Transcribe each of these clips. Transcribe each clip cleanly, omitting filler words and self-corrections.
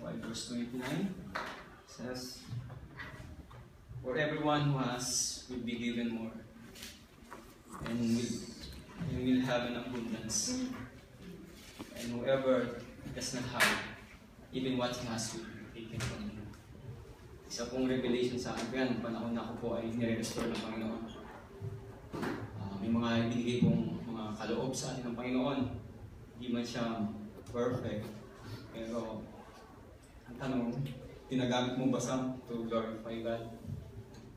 5 verse 29 says, "For everyone who has will be given more, and will have an abundance. And whoever does not have, even what he has will be taken from him." Isa pong revelation sa akin yan, nung panahon na ako po ay nire-restore ng Panginoon. May mga ibinigay pong mga kaloob sa atin ng Panginoon. Hindi man siya perfect, pero ang tanong, ginagamit mo ba sa to glorify God?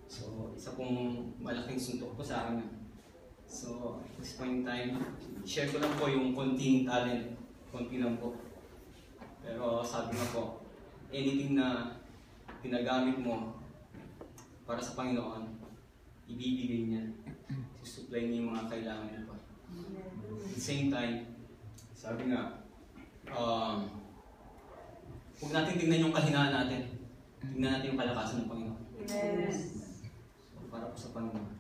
So, isa pong malaking suntok po sa akin. So, at this point in time, share ko lang po yung konting talent. Konti lang po. Pero sabi nga po, anything na ginagamit mo para sa Panginoon, ibibigay niya. Susupply niya yung mga kailangan mo pa. At the same time, sabi nga, huwag natin tignan yung kahinaan natin. Tignan natin yung kalakasan ng Panginoon. Yes. So, para po sa Panginoon.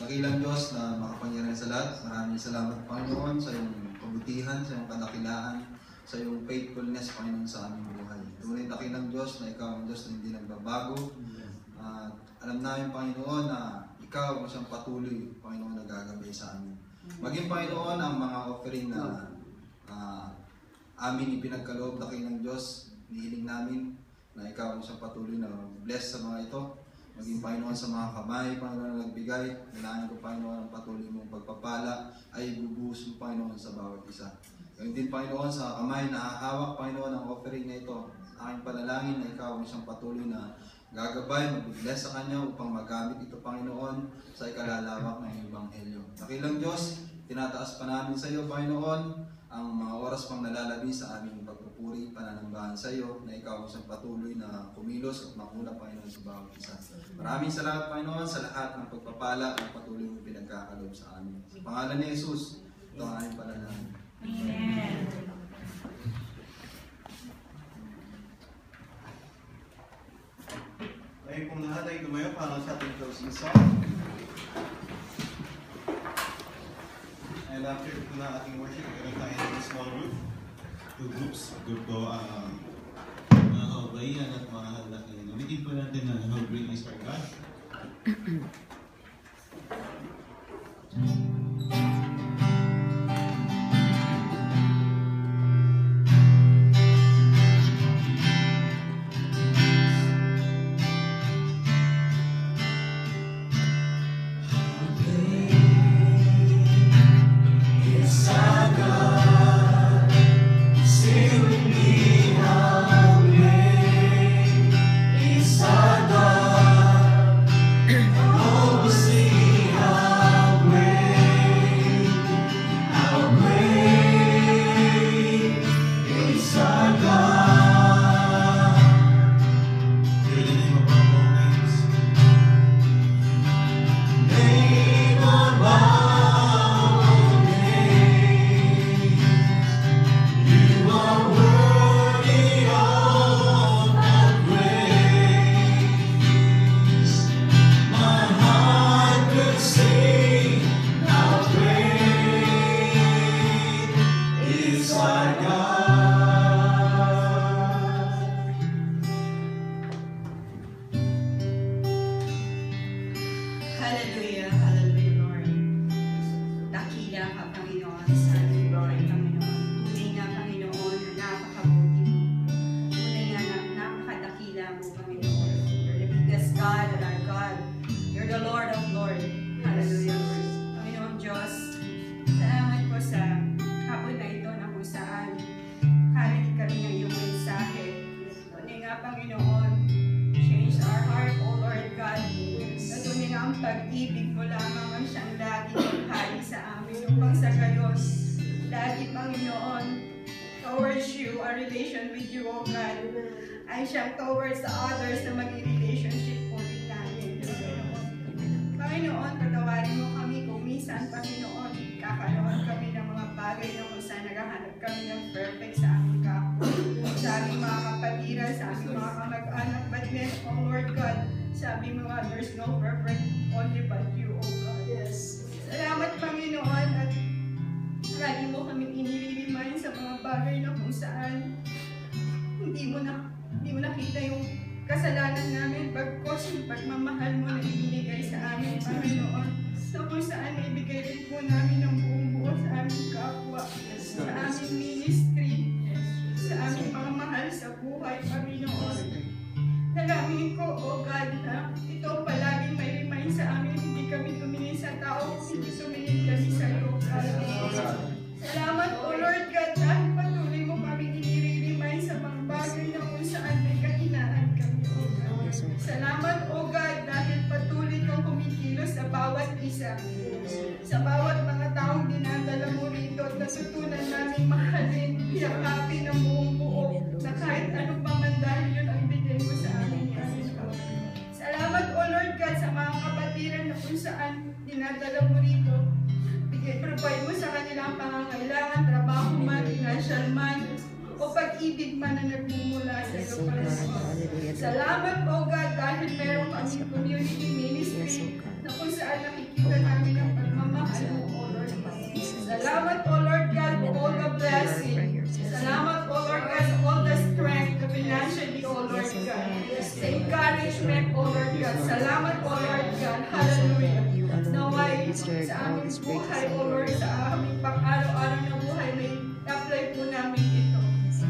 Dakilang Diyos na makapangyarihan sa lahat, maraming salamat Panginoon sa iyong kabutihan, sa iyong kadakilaan, sa iyong faithfulness Panginoon sa aming buhay. Tunay dakilang Diyos na ikaw ang Diyos na hindi nagbabago. At alam namin Panginoon na ikaw ang siyang patuloy Panginoon na gagabay sa amin. Maging Panginoon ang mga offering na amin ipinagkaloob dakilang Diyos, nihiling namin na ikaw ang siyang patuloy na bless sa mga ito. maging Panginoon sa mga kamay, Panginoon na nagbigay. Kailangan ko, Panginoon, ang patuloy mong pagpapala ay bubuhos mo, Panginoon, sa bawat isa. Gawin din, Panginoon, sa kamay na hahawak, Panginoon, ang offering na ito. Aking panalangin na ikaw ang isang patuloy na gagabay, mag-bless sa kanya upang magamit ito, Panginoon, sa ikalalawak ng Ebanghelyo. Dakilang Diyos, tinataas pa namin sa iyo, Panginoon, ang mga oras pang nalalabi sa aming pagpupuri, pananambahan sa iyo, na ikaw isang patuloy na kumilos at makuna, Panginoon, sa bawat isa. Maraming salamat, Panginoon, sa lahat ng pagpapala at patuloy mong pinagkakalob sa amin. Sa pangalan ni Jesus, ito ang aming panalangin. Amen. Ngayon kung lahat ay tumayo para sa ating closing song. And after ito na ating worship, ito tayo ng small group. 2 groups. Group ko mga kabayan at mga halakin. Ulitin po natin na how great is our God. Pag-ibig mo lamang ang siyang lagi naghali sa amin upang sa gayon, lagi Panginoon, towards you, our relation with you, O God, ay siyang towards the others na maging relationship po din namin. Panginoon, patawarin mo kami kung minsan, Panginoon, kakaroon kami ng mga bagay na kung saan naghahanap kami ng perfect sa aming kapwa, sa aming mga kapatiran, sa aming mga kamag-anak, but then, O Lord God, sabi mo nga, there's no perfect, only but you, O God. Yes. Salamat, Panginoon, at lagi mo kami iniririmahin sa mga bagay na kung saan hindi mo nakita yung kasalanan namin, bagkos yung pagmamahal mo na ibinigay sa amin, Panginoon, na kung saan naibigay rin po namin ng buong buo sa aming kapwa, sa aming ministry, sa aming mga mahal sa buhay, Panginoon. Dalangin ko, O God, na ito palaging may remind sa amin, hindi kami tumingin sa tao, hindi tumingin kami sa iyo, God. Salamat, O Lord God, dahil patuloy mo kami inire-remind sa mga bagay na kung saan may kahinaan kami, O God. Salamat, O God, dahil patuloy kang kumikilos sa bawat isa, sa bawat mga taong dinadala mo rito at natutunan namin mahalin, yakapin ang buong buo, na kahit ano pa man dahil yun ang bigay mo sa amin. Salamat, O Lord God, sa mga kapatiran na kung saan dinadala mo rito. Provide mo sa kanilang pangangailangan, trabaho man, financial man, o pag-ibig man na nagmumula sa iyo, Panginoon. Salamat, O God, dahil meron kaming community ministry na kung saan nakikita namin ang pagmamahal mo, O Lord God. Salamat, O Lord God, for all the blessing. Salamat, O Lord God, for all the strength financially, O Lord God. Sa encouragement, O Lord God. Salamat, O Lord God. Hallelujah. Naway sa aming buhay, O Lord, sa aming pang-araw-araw na buhay, may apply po namin ito.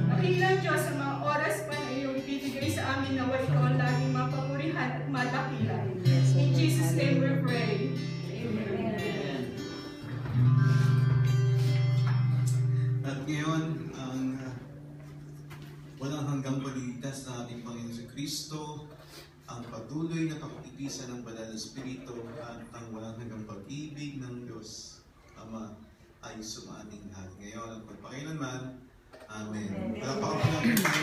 Dakilang Diyos, sa mga oras pa na iyong ibibigay sa amin, naway ikaw ang laging mapapurihan at kadakilan. In Jesus' name we pray. Amen. Amen. At ngayon, ang walang hanggang paligtas na ating Panginoon si Kristo, ang patuloy na pag-ipisan ng Banal na Espiritu at ang walang hanggang pag-ibig ng Diyos Ama ay sumaating lahat ngayon at pagpakailanman. Amen. Palakpakan po natin